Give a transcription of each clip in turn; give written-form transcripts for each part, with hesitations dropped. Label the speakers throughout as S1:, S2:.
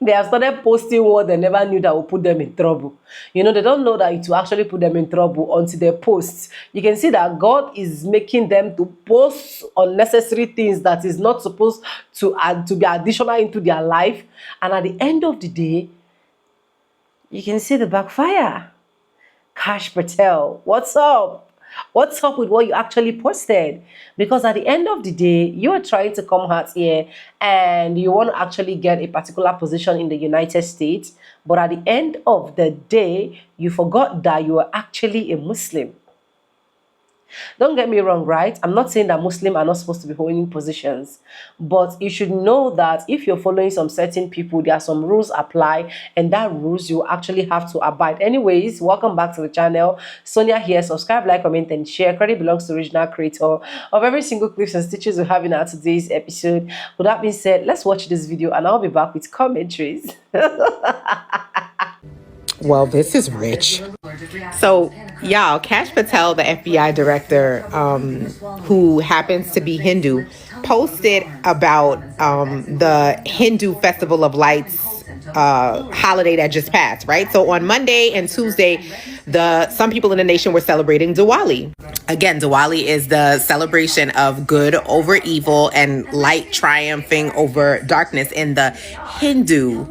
S1: They have started posting what they never knew that will put them in trouble. You know, they don't know that it will actually put them in trouble until they post. You can see that God is making them to post unnecessary things that is not supposed to add to be additional into their life. And at the end of the day, you can see the backfire. Cash Patel, what's up? What's up with what you actually posted? Because at the end of the day, you are trying to come out here and you want to actually get a particular position in the United States. But at the end of the day, you forgot that you are actually a Muslim. Don't get me wrong, right? I'm not saying that Muslims are not supposed to be holding positions, but you should know that if you're following some certain people, there are some rules apply, and that rules you actually have to abide. Anyways, welcome back to the channel. Sonia here. Subscribe, like, comment, and share. Credit belongs to the original creator of every single clips and stitches we have in our today's episode. With that being said, let's watch this video, and I'll be back with commentaries.
S2: Well, this is rich. So, y'all, Cash Patel, the FBI director, who happens to be Hindu, posted about the Hindu Festival of Lights holiday that just passed, right? So on Monday and Tuesday, some people in the nation were celebrating Diwali. Again, Diwali is the celebration of good over evil and light triumphing over darkness in the Hindu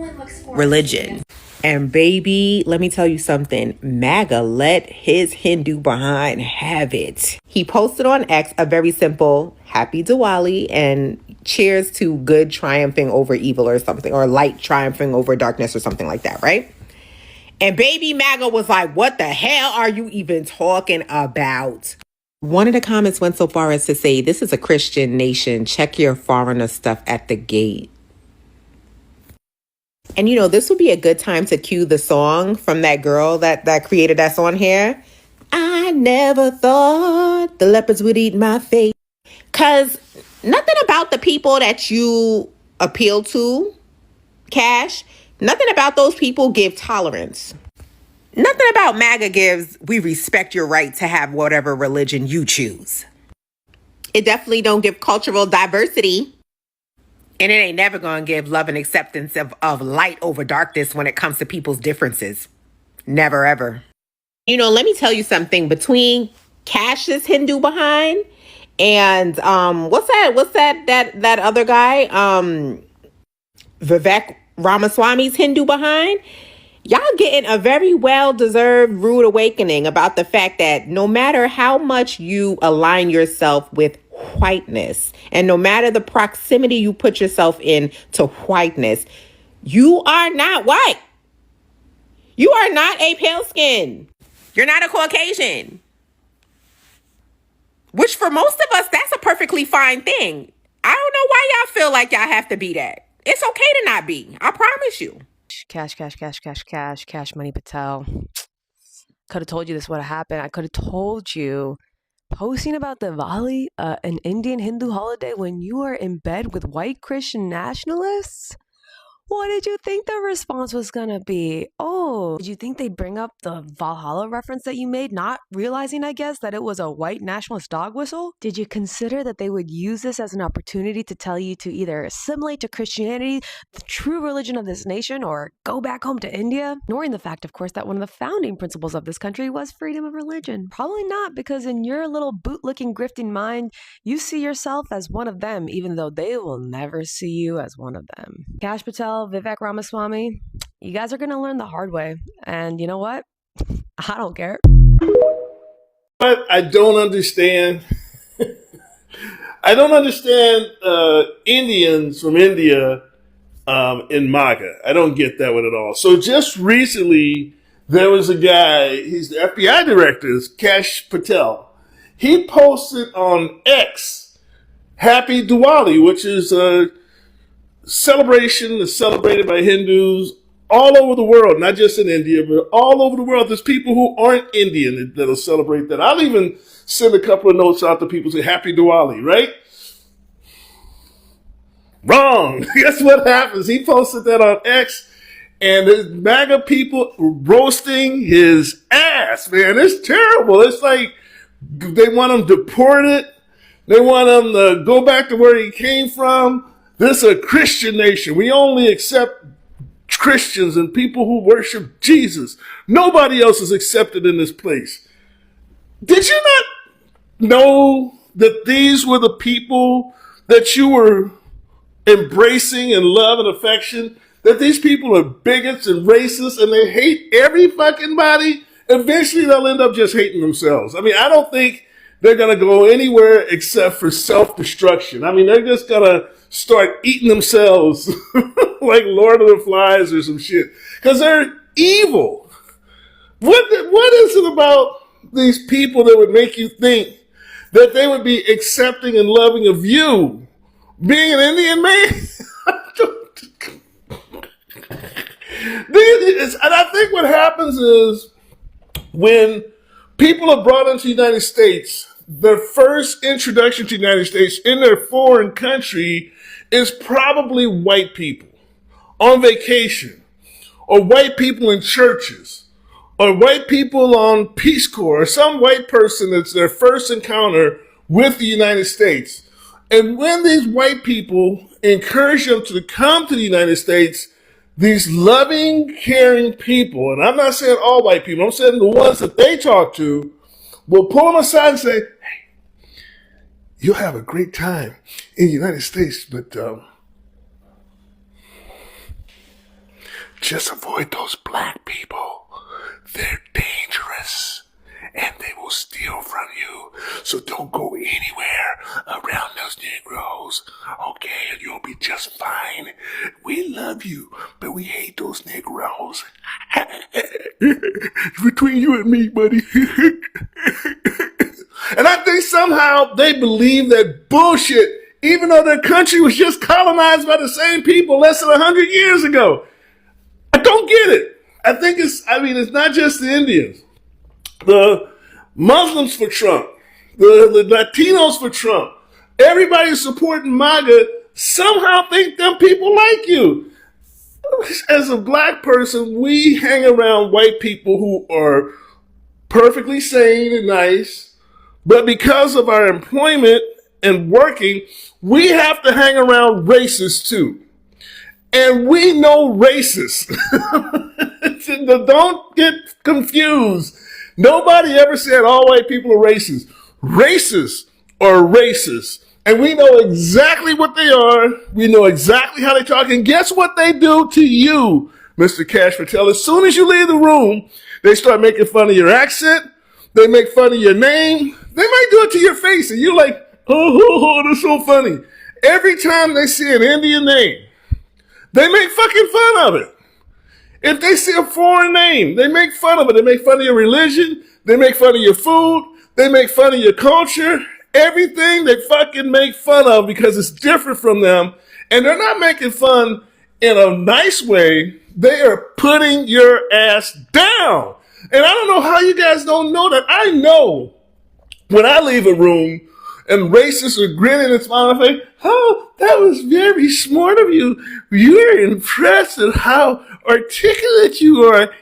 S2: religion. And baby, let me tell you something. Maga let his Hindu behind have it. He posted on X a very simple happy Diwali and cheers to good triumphing over evil or something, or light triumphing over darkness or something like that, right? And baby Maga was like, what the hell are you even talking about? One of the comments went so far as to say, this is a Christian nation. Check your foreigner stuff at the gate. And, you know, this would be a good time to cue the song from that girl that created that song here. I never thought the leopards would eat my face. Because nothing about the people that you appeal to, Cash, nothing about those people give tolerance. Nothing about MAGA gives, we respect your right to have whatever religion you choose. It definitely don't give cultural diversity. And it ain't never going to give love and acceptance of light over darkness when it comes to people's differences. Never, ever. You know, let me tell you something. Between Cash's Hindu behind and what's that other guy? Vivek Ramaswamy's Hindu behind. Y'all getting a very well-deserved rude awakening about the fact that no matter how much you align yourself with whiteness, and no matter the proximity you put yourself in to whiteness, you are not white. You are not a pale skin. You're not a Caucasian. Which for most of us, that's a perfectly fine thing. I don't know why y'all feel like y'all have to be that. It's okay to not be. I promise you.
S3: Cash money Patel. Could have told you this would have happened. I could have told you. Posting about Diwali, an Indian Hindu holiday, when you are in bed with white Christian nationalists? What did you think the response was gonna be? Oh, did you think they'd bring up the Valhalla reference that you made, not realizing, I guess, that it was a white nationalist dog whistle? Did you consider that they would use this as an opportunity to tell you to either assimilate to Christianity, the true religion of this nation, or go back home to India? Ignoring the fact, of course, that one of the founding principles of this country was freedom of religion. Probably not, because in your little bootlicking, grifting mind, you see yourself as one of them, even though they will never see you as one of them. Cash Patel, Vivek Ramaswamy, you guys are going to learn the hard way. And you know what? I don't care.
S4: But I don't understand. I don't understand Indians from India in Maga. I don't get that one at all. So just recently, there was a guy, he's the FBI director, Cash Patel. He posted on X, Happy Diwali, which is a celebration that's celebrated by Hindus all over the world, not just in India, but all over the world. There's people who aren't Indian that'll celebrate that. I'll even send a couple of notes out to people say Happy Diwali, right? Wrong. Guess what happens? He posted that on X, and the MAGA people roasting his ass, man. It's terrible. It's like they want him deported. They want him to go back to where he came from. This is a Christian nation. We only accept Christians and people who worship Jesus. Nobody else is accepted in this place. Did you not know that these were the people that you were embracing in love and affection? That these people are bigots and racists and they hate every fucking body? Eventually they'll end up just hating themselves. I mean, I don't think they're going to go anywhere except for self-destruction. I mean, they're just going to start eating themselves like Lord of the Flies or some shit. Because they're evil. What is it about these people that would make you think that they would be accepting and loving of you being an Indian man? And I think what happens is when people are brought into the United States, their first introduction to the United States in their foreign country is probably white people on vacation, or white people in churches, or white people on Peace Corps, or some white person that's their first encounter with the United States. And when these white people encourage them to come to the United States, these loving, caring people, and I'm not saying all white people, I'm saying the ones that they talk to, will pull them aside and say, hey, you'll have a great time in the United States, but just avoid those black people. They're dangerous and they will steal from you. So don't go anywhere around those Negroes. Okay, and you'll be just fine. We love you, but we hate those Negroes. Between you and me, buddy. And I think somehow they believe that bullshit, even though their country was just colonized by the same people less than 100 years ago. I don't get it. I think it's not just the Indians. The Muslims for Trump, the Latinos for Trump, everybody supporting MAGA somehow think them people like you. As a black person, we hang around white people who are perfectly sane and nice, but because of our employment and working, we have to hang around racists too. And we know racists. Don't get confused. Nobody ever said all white people are racist. Racists are racist. And we know exactly what they are. We know exactly how they talk. And guess what they do to you, Mr. Cash Patel? As soon as you leave the room, they start making fun of your accent. They make fun of your name. They might do it to your face. And you're like, oh, that's so funny. Every time they see an Indian name, they make fucking fun of it. If they see a foreign name, they make fun of it. They make fun of your religion. They make fun of your food. They make fun of your culture. Everything they fucking make fun of because it's different from them. And they're not making fun in a nice way. They are putting your ass down. And I don't know how you guys don't know that. I know when I leave a room and racists are grinning and smiling, I think, oh, that was very smart of you. You're impressed at how articulate you are.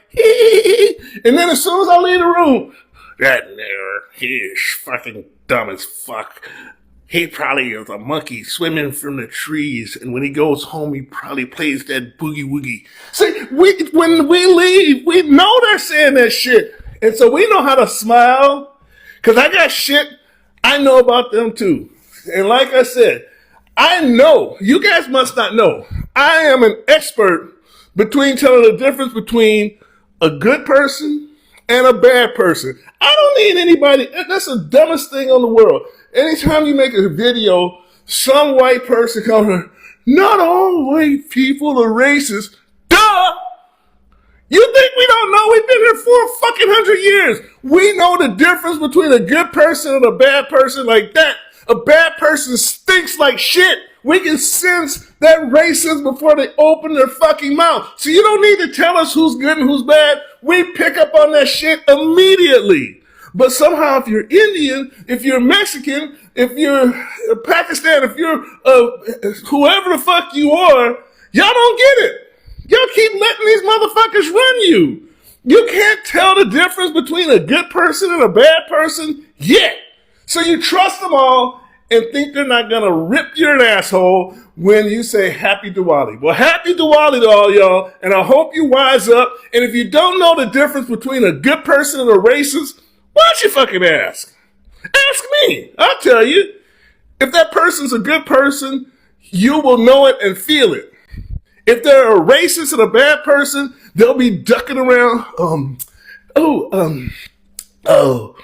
S4: And then as soon as I leave the room, that nigger, he is fucking dumb as fuck. He probably is a monkey swimming from the trees, and when he goes home, he probably plays that boogie woogie. See, when we leave, we know they're saying that shit. And so we know how to smile, because I got shit I know about them too. And like I said, I know, you guys must not know, I am an expert between telling the difference between a good person and a bad person. I don't need anybody, that's the dumbest thing on the world. Anytime you make a video, some white person comes, not all white people are racist. Duh! You think we don't know? We've been here for fucking 100 years. We know the difference between a good person and a bad person like that. A bad person stinks like shit. We can sense that racism before they open their fucking mouth. So you don't need to tell us who's good and who's bad. We pick up on that shit immediately. But somehow if you're Indian, if you're Mexican, if you're Pakistan, if you're whoever the fuck you are, y'all don't get it. Y'all keep letting these motherfuckers run you. You can't tell the difference between a good person and a bad person yet. So you trust them all, and think they're not going to rip your asshole when you say Happy Diwali. Well, Happy Diwali to all y'all, and I hope you wise up. And if you don't know the difference between a good person and a racist, why don't you fucking ask? Ask me. I'll tell you. If that person's a good person, you will know it and feel it. If they're a racist and a bad person, they'll be ducking around. Oh,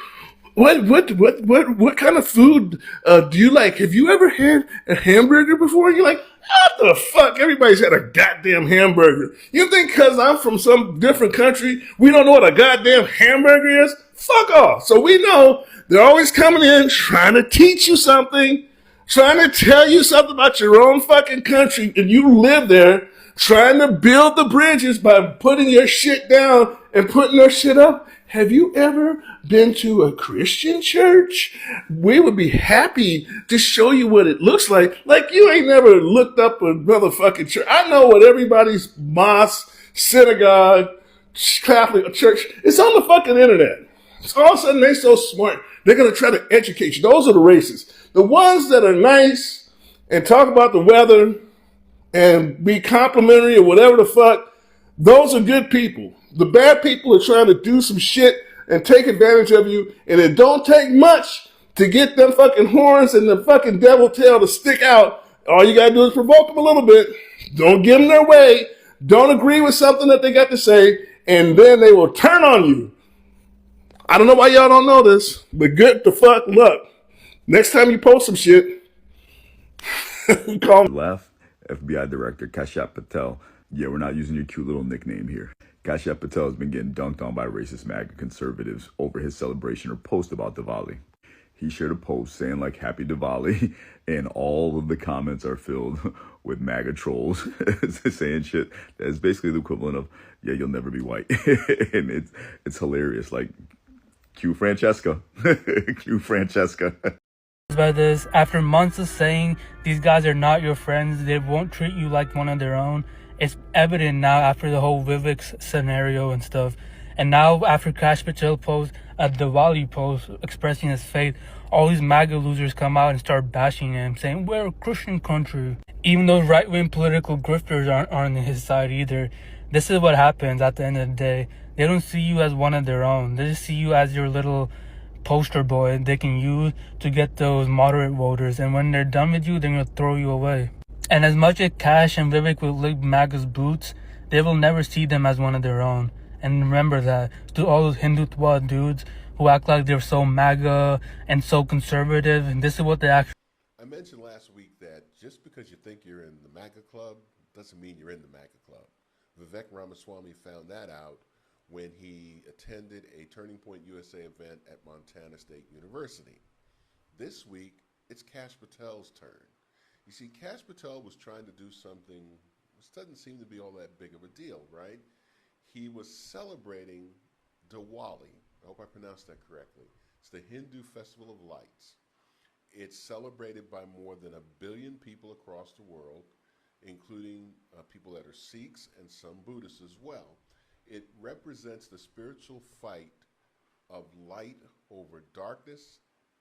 S4: what kind of food do you like? Have you ever had a hamburger before? You're like, what the fuck? Everybody's had a goddamn hamburger. You think because I'm from some different country, we don't know what a goddamn hamburger is? Fuck off. So we know they're always coming in trying to teach you something, trying to tell you something about your own fucking country, and you live there, trying to build the bridges by putting your shit down and putting their shit up. Have you ever been to a Christian church? We would be happy to show you what it looks like. Like you ain't never looked up a motherfucking church. I know what everybody's mosque, synagogue, Catholic church, it's on the fucking internet. So all of a sudden they're so smart, they're going to try to educate you. Those are the racists. The ones that are nice and talk about the weather and be complimentary or whatever the fuck, those are good people. The bad people are trying to do some shit and take advantage of you, and it don't take much to get them fucking horns and the fucking devil tail to stick out. All you gotta do is provoke them a little bit. Don't give them their way. Don't agree with something that they got to say, and then they will turn on you. I don't know why y'all don't know this, but good the fuck luck. Next time you post some shit, call me.
S5: Left, FBI Director Kashyap Patel. Yeah, we're not using your cute little nickname here. Kashyap Patel has been getting dunked on by racist MAGA conservatives over his celebration or post about Diwali. He shared a post saying like Happy Diwali, and all of the comments are filled with MAGA trolls saying shit that's basically the equivalent of, yeah, you'll never be white. And it's hilarious. Like, cue Francesca. Cue Francesca.
S6: By this, after months of saying these guys are not your friends, they won't treat you like one of their own, it's evident now after the whole Vivek scenario and stuff. And now after Kash Patel post a Diwali post expressing his faith, all these MAGA losers come out and start bashing him, saying we're a Christian country. Even those right-wing political grifters aren't on his side either. This is what happens at the end of the day. They don't see you as one of their own. They just see you as your little poster boy they can use to get those moderate voters, and when they're done with you, they're going to throw you away. And as much as Cash and Vivek will lick MAGA's boots, they will never see them as one of their own. And remember that to all those Hindutva dudes who act like they're so MAGA and so conservative, and this is what they actually.
S7: I mentioned last week that just because you think you're in the MAGA club doesn't mean you're in the MAGA club. Vivek Ramaswamy found that out when he attended a Turning Point USA event at Montana State University. This week, it's Kash Patel's turn. You see, Kash Patel was trying to do something which doesn't seem to be all that big of a deal, right? He was celebrating Diwali. I hope I pronounced that correctly. It's the Hindu Festival of Lights. It's celebrated by more than 1 billion people across the world, including people that are Sikhs and some Buddhists as well. It represents the spiritual fight of light over darkness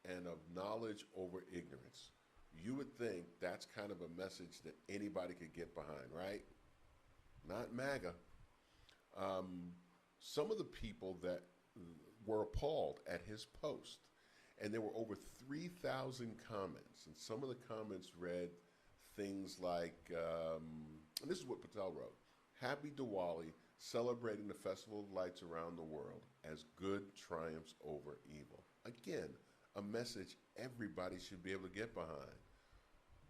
S7: and of knowledge over ignorance. You would think that's kind of a message that anybody could get behind, right? Not MAGA. Some of the people that were appalled at his post, and there were over 3,000 comments, and some of the comments read things like, and this is what Patel wrote, Happy Diwali, celebrating the Festival of Lights around the world as good triumphs over evil. Again, a message everybody should be able to get behind.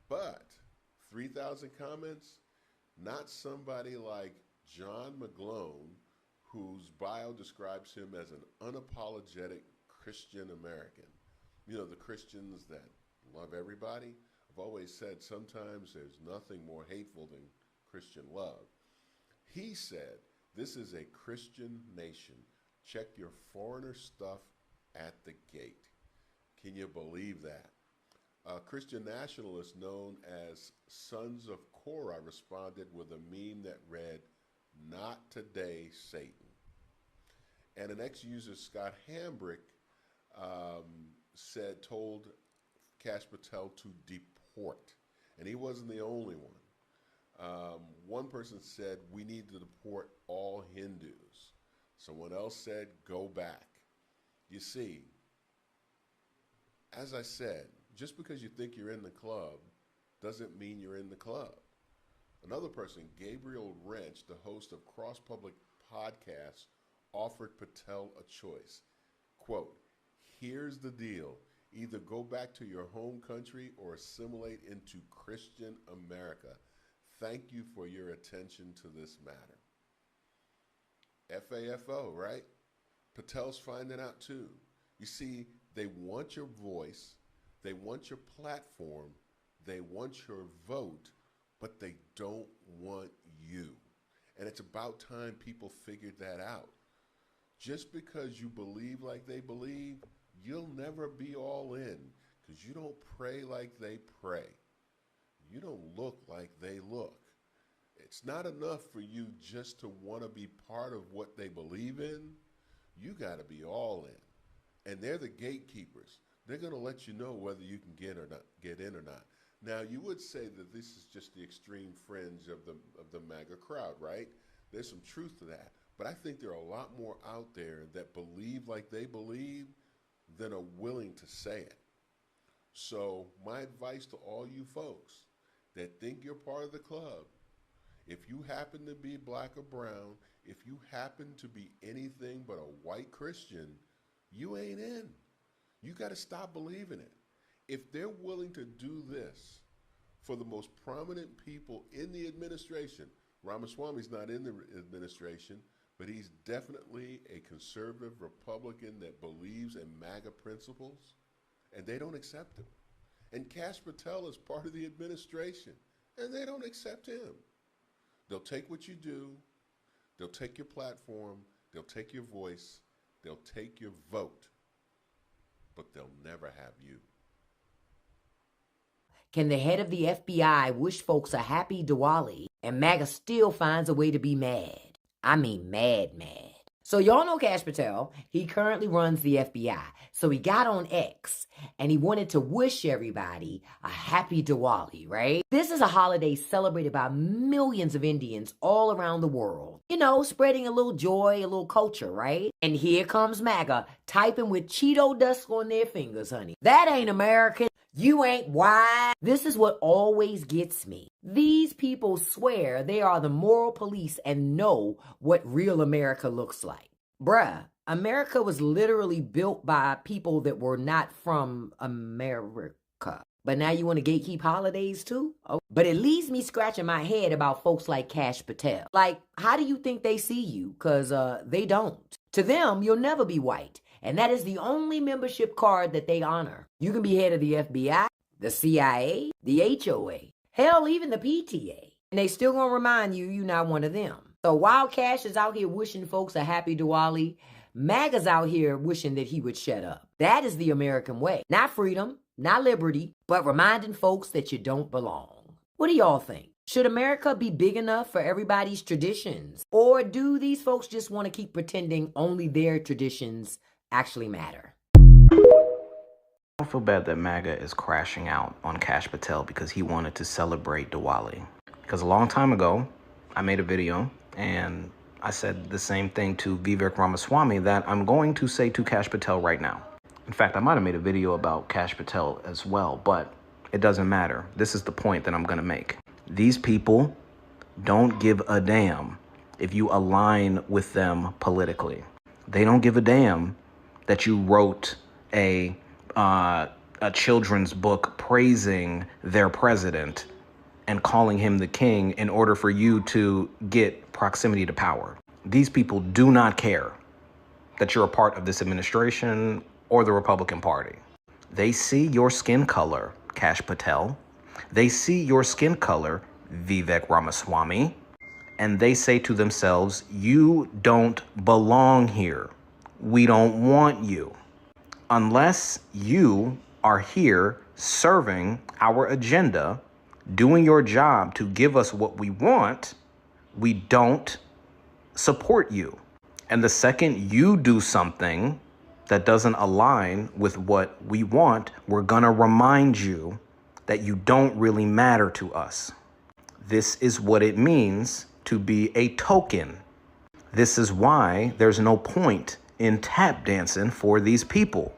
S7: But 3,000 comments, not somebody like John McGlone, whose bio describes him as an unapologetic Christian American. You know, the Christians that love everybody. I've always said sometimes there's nothing more hateful than Christian love. He said, this is a Christian nation. Check your foreigner stuff at the gate. Can you believe that? A Christian nationalist known as Sons of Korah responded with a meme that read, "Not today, Satan." And an ex-user, Scott Hambrick, told Kash Patel to deport, and he wasn't the only one. One person said, we need to deport all Hindus. Someone else said, go back. You see, as I said, just because you think you're in the club doesn't mean you're in the club. Another person, Gabriel Wrench, the host of Cross Public Podcasts, offered Patel a choice. Quote, here's the deal. Either go back to your home country or assimilate into Christian America. Thank you for your attention to this matter. FAFO, right? Patel's finding out too. You see, they want your voice, they want your platform, they want your vote, but they don't want you. And it's about time people figured that out. Just because you believe like they believe, you'll never be all in, because you don't pray like they pray. You don't look like they look. It's not enough for you just to want to be part of what they believe in. You got to be all in. And they're the gatekeepers. They're going to let you know whether you can get in or not. Now, you would say that this is just the extreme fringe of the MAGA crowd, right? There's some truth to that. But I think there are a lot more out there that believe like they believe than are willing to say it. So my advice to all you folks that think you're part of the club, if you happen to be black or brown, if you happen to be anything but a white Christian, you ain't in. You got to stop believing it. If they're willing to do this for the most prominent people in the administration, Ramaswamy's not in the administration, but he's definitely a conservative Republican that believes in MAGA principles, and they don't accept him. And Kash Patel is part of the administration, and they don't accept him. They'll take what you do, they'll take your platform, they'll take your voice, they'll take your vote, but they'll never have you.
S8: Can the head of the FBI wish folks a happy Diwali and MAGA still finds a way to be mad? I mean mad. So y'all know Kash Patel. He currently runs the FBI. So he got on X and he wanted to wish everybody a happy Diwali, right? This is a holiday celebrated by millions of Indians all around the world. You know, spreading a little joy, a little culture, right? And here comes MAGA typing with Cheeto dust on their fingers, honey. That ain't American. You ain't wise. This is what always gets me. These people swear they are the moral police and know what real America looks like. Bruh, America was literally built by people that were not from America. But now you want to gatekeep holidays too? Oh. But it leaves me scratching my head about folks like Kash Patel. Like, how do you think they see you? Because they don't. To them, you'll never be white. And that is the only membership card that they honor. You can be head of the FBI, the CIA, the HOA, hell, even the PTA. And they still gonna remind you you're not one of them. So while Kash is out here wishing folks a happy Diwali, MAGA's out here wishing that he would shut up. That is the American way. Not freedom, not liberty, but reminding folks that you don't belong. What do y'all think? Should America be big enough for everybody's traditions? Or do these folks just want to keep pretending only their traditions actually matter?
S9: I feel bad that MAGA is crashing out on Kash Patel because he wanted to celebrate Diwali. Because a long time ago, I made a video and I said the same thing to Vivek Ramaswamy that I'm going to say to Kash Patel right now. In fact, I might have made a video about Kash Patel as well, but it doesn't matter. This is the point that I'm going to make. These people don't give a damn if you align with them politically. They don't give a damn that you wrote a children's book praising their president and calling him the king in order for you to get proximity to power. These people do not care that you're a part of this administration or the Republican Party. They see your skin color, Kash Patel. They see your skin color, Vivek Ramaswamy, and they say to themselves, you don't belong here. We don't want you. Unless you are here serving our agenda, doing your job to give us what we want, we don't support you. And the second you do something that doesn't align with what we want, we're gonna remind you that you don't really matter to us. This is what it means to be a token. This is why there's no point in tap dancing for these people,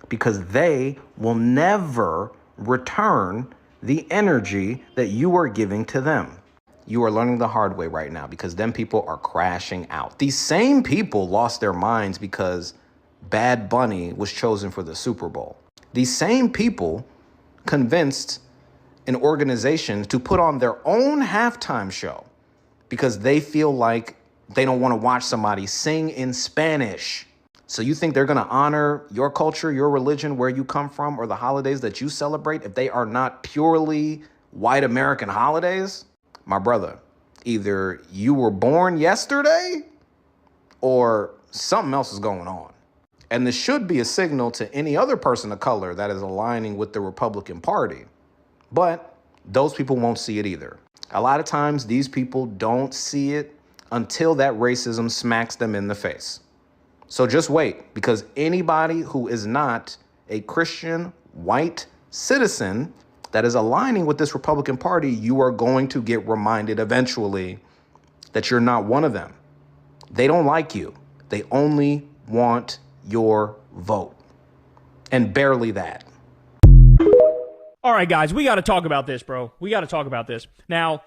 S9: because they will never return the energy that you are giving to them. You are learning the hard way right now because them people are crashing out. These same people lost their minds because Bad Bunny was chosen for the Super Bowl. These same people convinced an organization to put on their own halftime show because they feel like they don't want to watch somebody sing in Spanish. So you think they're going to honor your culture, your religion, where you come from, or the holidays that you celebrate if they are not purely white American holidays? My brother, either you were born yesterday or something else is going on. And this should be a signal to any other person of color that is aligning with the Republican Party. But those people won't see it either. A lot of times these people don't see it until that racism smacks them in the face. So just wait, because anybody who is not a Christian white citizen that is aligning with this Republican Party, you are going to get reminded eventually that you're not one of them. They don't like you. They only want your vote. And barely that.
S10: All right, guys, we got to talk about this, bro. We got to talk about this. Now,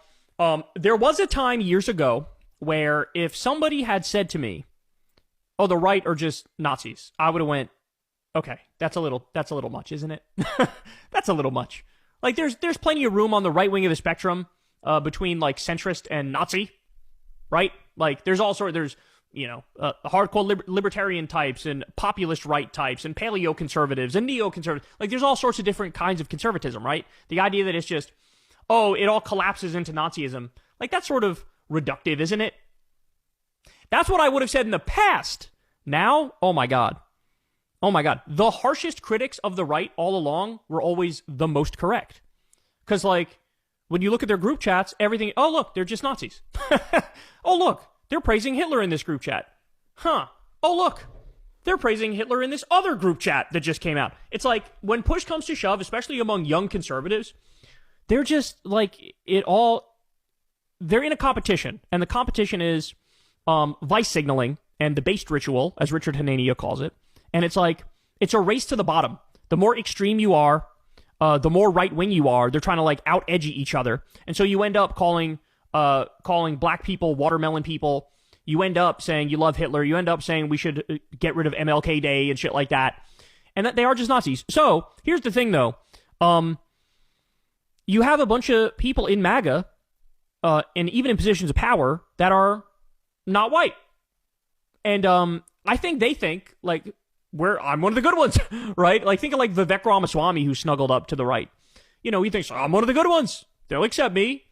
S10: there was a time years ago where if somebody had said to me, oh, the right are just Nazis, I would have went, okay, that's a little much, isn't it? That's a little much. Like, there's plenty of room on the right wing of the spectrum between, like, centrist and Nazi, right? Like, there's hardcore libertarian types and populist right types and paleo-conservatives and neo-conservatives. Like, there's all sorts of different kinds of conservatism, right? The idea that it's just, oh, it all collapses into Nazism, like, that's sort of reductive, isn't it? That's what I would have said in the past. Now, oh my God. Oh my God. The harshest critics of the right all along were always the most correct. Because, like, when you look at their group chats, everything, oh, look, they're just Nazis. Oh, look, they're praising Hitler in this group chat. Huh. Oh, look, they're praising Hitler in this other group chat that just came out. It's like, when push comes to shove, especially among young conservatives, they're just, like, they're in a competition. And the competition is vice signaling and the based ritual, as Richard Hanania calls it. And it's like, it's a race to the bottom. The more extreme you are, the more right-wing you are. They're trying to, like, out-edgy each other. And so you end up calling black people watermelon people. You end up saying you love Hitler. You end up saying we should get rid of MLK Day and shit like that. And that they are just Nazis. So here's the thing, though. You have a bunch of people in MAGA, and even in positions of power, that are not white. And I think they think, like, I'm one of the good ones, right? Like, think of, like, Vivek Ramaswamy, who snuggled up to the right. You know, he thinks, I'm one of the good ones. They'll accept me.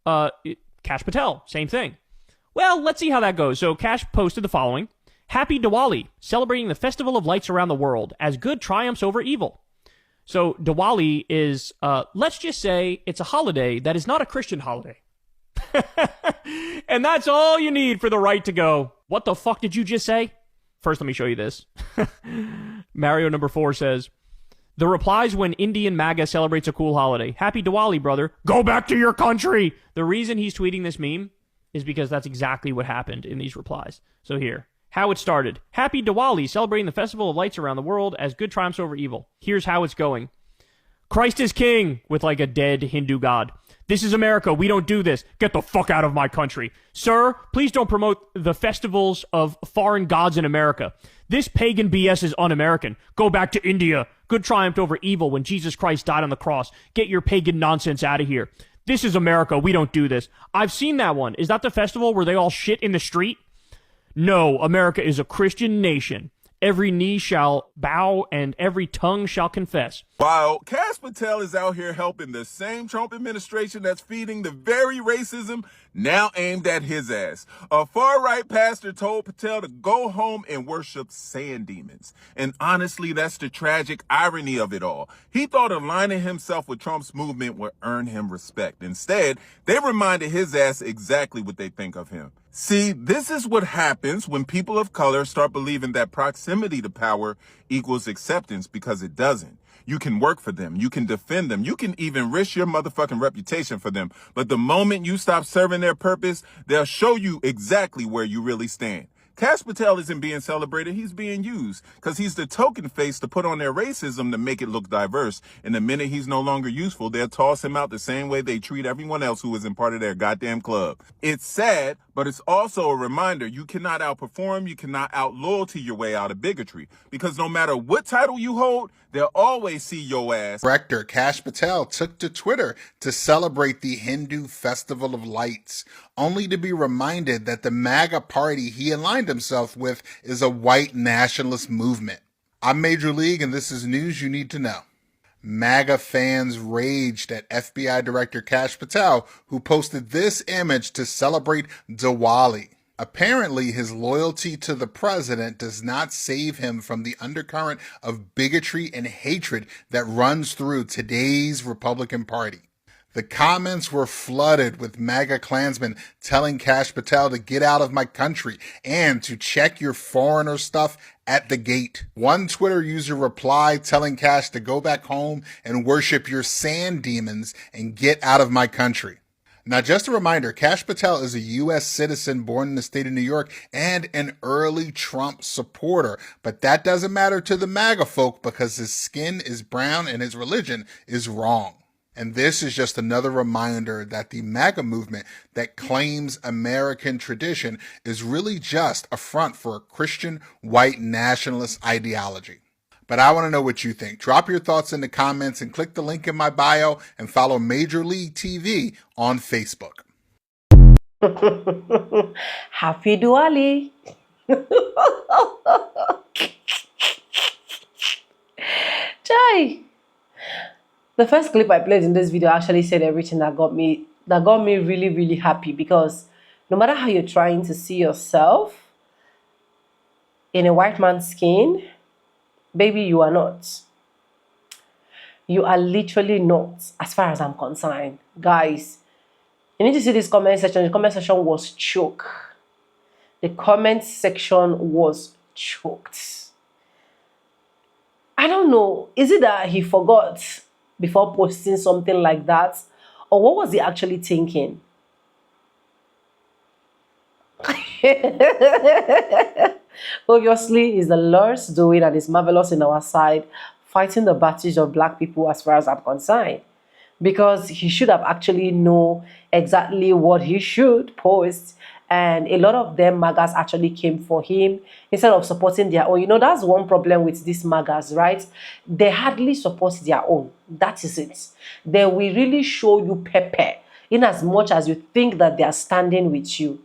S10: Kash Patel, same thing. Well, let's see how that goes. So Kash posted the following. Happy Diwali, celebrating the festival of lights around the world as good triumphs over evil. So Diwali is, let's just say, it's a holiday that is not a Christian holiday. And that's all you need for the right to go, what the fuck did you just say? First, let me show you this. Mario number 4 says, the replies when Indian MAGA celebrates a cool holiday. Happy Diwali, brother. Go back to your country. The reason he's tweeting this meme is because that's exactly what happened in these replies. So here, how it started. Happy Diwali, celebrating the festival of lights around the world as good triumphs over evil. Here's how it's going. Christ is king, with like a dead Hindu god. This is America. We don't do this. Get the fuck out of my country. Sir, please don't promote the festivals of foreign gods in America. This pagan BS is un-American. Go back to India. Good triumphed over evil when Jesus Christ died on the cross. Get your pagan nonsense out of here. This is America. We don't do this. I've seen that one. Is that the festival where they all shit in the street? No, America is a Christian nation. Every knee shall bow and every tongue shall confess.
S5: While Cash Patel is out here helping the same Trump administration that's feeding the very racism now aimed at his ass. A far-right pastor told Patel to go home and worship sand demons. And honestly, that's the tragic irony of it all. He thought aligning himself with Trump's movement would earn him respect. Instead, they reminded his ass exactly what they think of him. See, this is what happens when people of color start believing that proximity to power equals acceptance, because it doesn't. You can work for them. You can defend them. You can even risk your motherfucking reputation for them. But the moment you stop serving their purpose, they'll show you exactly where you really stand. Cash Patel isn't being celebrated. He's being used because he's the token face to put on their racism to make it look diverse. And the minute he's no longer useful, they'll toss him out the same way they treat everyone else who isn't part of their goddamn club. It's sad, but it's also a reminder you cannot outperform, you cannot out-loyalty your way out of bigotry. Because no matter what title you hold, they'll always see your ass.
S11: Director Cash Patel took to Twitter to celebrate the Hindu Festival of Lights, only to be reminded that the MAGA party he aligned himself with is a white nationalist movement. I'm Major League, and this is news you need to know. MAGA fans raged at FBI Director Cash Patel, who posted this image to celebrate Diwali. Apparently, his loyalty to the president does not save him from the undercurrent of bigotry and hatred that runs through today's Republican Party. The comments were flooded with MAGA Klansmen telling Cash Patel to get out of my country and to check your foreigner stuff at the gate. One Twitter user replied telling Cash to go back home and worship your sand demons and get out of my country. Now, just a reminder, Cash Patel is a U.S. citizen born in the state of New York and an early Trump supporter. But that doesn't matter to the MAGA folk because his skin is brown and his religion is wrong. And this is just another reminder that the MAGA movement that claims American tradition is really just a front for a Christian white nationalist ideology. But I want to know what you think. Drop your thoughts in the comments and click the link in my bio and follow Major League TV on Facebook.
S1: Happy Diwali. Chai. The first clip I played in this video actually said everything that got me really, really happy, because no matter how you're trying to see yourself in a white man's skin, baby, you are not. You are literally not, as far as I'm concerned. Guys, you need to see this comment section. The comment section was choked. The comment section was choked. I don't know. Is it that he forgot before posting something like that? Or what was he actually thinking? Obviously, it's the Lord's doing and it's marvelous in our side, fighting the battles of black people as far as I'm concerned. Because he should have actually known exactly what he should post. And a lot of them MAGAs actually came for him instead of supporting their own. You know, that's one problem with these MAGAs, right? They hardly support their own. That is it. They will really show you pepper in as much as you think that they are standing with you.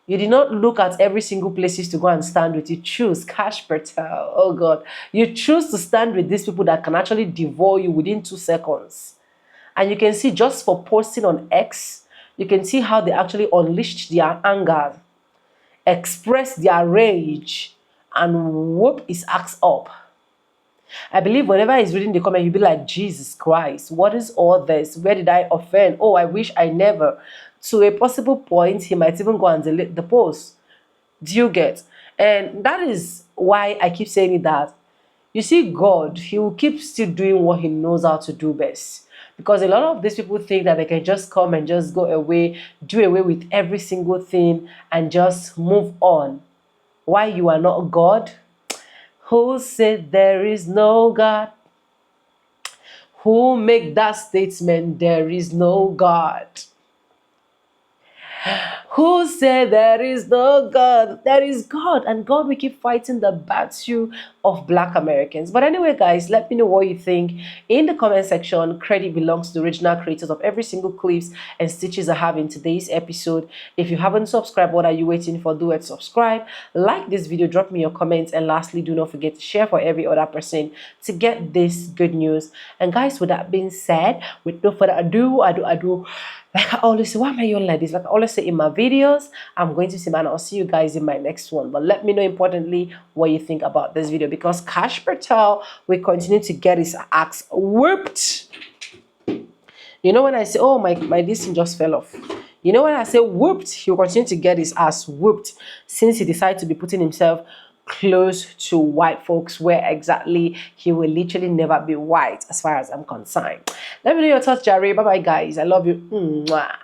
S1: You did not look at every single places to go and stand with. You choose Cash Patel. Oh God. You choose to stand with these people that can actually devour you within 2 seconds. And you can see just for posting on X, you can see how they actually unleashed their anger, expressed their rage, and whoop his axe up. I believe whenever he's reading the comment, he'll be like, Jesus Christ, what is all this? Where did I offend? Oh, I wish I never. To a possible point, he might even go and delete the post. Do you get? And that is why I keep saying it, that, you see, God, he will keep still doing what he knows how to do best. Because a lot of these people think that they can just come and just go away, do away with every single thing and just move on. Why you are not God? Who said there is no God? Who make that statement, there is no God? Who said there is no God? There is God, and God will keep fighting the battle of Black Americans. But anyway, guys, let me know what you think in the comment section. Credit belongs to the original creators of every single clips and stitches I have in today's episode. If you haven't subscribed, what are you waiting for? Do it, subscribe, like this video, drop me your comments, and lastly, do not forget to share for every other person to get this good news. And guys, with that being said, with no further ado, like I always say, why am I yelling like this? Like I always say in my videos, I'm going to say, man, I'll see you guys in my next one. But let me know importantly what you think about this video, because Kash Patel will continue to get his axe whooped. You know when I say, oh, my this thing just fell off. You know when I say whooped, he will continue to get his ass whooped since he decided to be putting himself close to white folks, where exactly he will literally never be white as far as I'm concerned. Let me know your thoughts, Jerry. Bye bye, guys. I love you. Mwah.